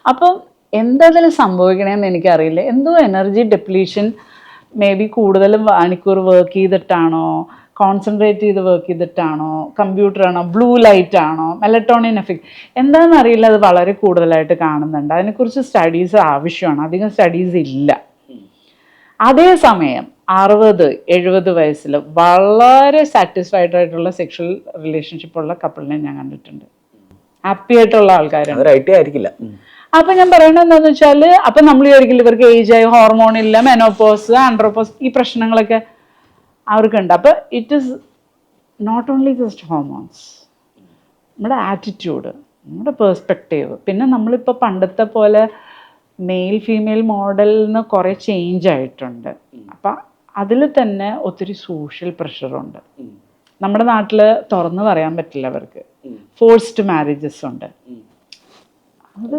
അപ്പം എന്തതിൽ സംഭവിക്കണമെന്ന് എനിക്കറിയില്ല. എന്തോ എനർജി ഡെപ്ലീഷൻ മേ ബി കൂടുതൽ മണിക്കൂർ വർക്ക് ചെയ്തിട്ടാണോ, കോൺസെൻട്രേറ്റ് ചെയ്ത് വർക്ക് ചെയ്തിട്ടാണോ, കമ്പ്യൂട്ടറാണോ, ബ്ലൂ ലൈറ്റ് ആണോ, മെലറ്റോണിൻ എഫക്റ്റ് എന്താണെന്ന് അറിയില്ല, അത് വളരെ കൂടുതലായിട്ട് കാണുന്നുണ്ട്. അതിനെക്കുറിച്ച് സ്റ്റഡീസ് ആവശ്യമാണ്, അധികം സ്റ്റഡീസ് ഇല്ല. അതേസമയം 60-70 വയസ്സിൽ വളരെ സാറ്റിസ്ഫൈഡ് ആയിട്ടുള്ള സെക്ഷൽ റിലേഷൻഷിപ്പ് ഉള്ള കപ്പിളിനെ ഞാൻ കണ്ടിട്ടുണ്ട്. ഹാപ്പി ആയിട്ടുള്ള ആൾക്കാരാണ്. അപ്പൊ ഞാൻ പറയണത് എന്താന്ന് വെച്ചാല്, അപ്പൊ നമ്മൾ വിചാരിക്കില്ല ഇവർക്ക് ഏജ് ആയി, ഹോർമോൺ ഇല്ല, മെനോപോസ്, ആൻഡ്രോപോസ്, ഈ പ്രശ്നങ്ങളൊക്കെ അവർക്കുണ്ട്. അപ്പൊ it is not only just hormones, നമ്മുടെ ആറ്റിറ്റ്യൂഡ്, നമ്മുടെ പേഴ്സ്പെക്റ്റീവ്. പിന്നെ നമ്മളിപ്പോൾ പണ്ടത്തെ പോലെ മെയിൽ ഫീമെയിൽ മോഡലിന് കുറേ ചേഞ്ച് ആയിട്ടുണ്ട്. അപ്പം അതിൽ തന്നെ ഒത്തിരി സോഷ്യൽ പ്രഷറുണ്ട്. നമ്മുടെ നാട്ടിൽ തുറന്നു പറയാൻ പറ്റില്ല അവർക്ക്. ഫോഴ്സ്ഡ് മാരേജസ് ഉണ്ട്. അത്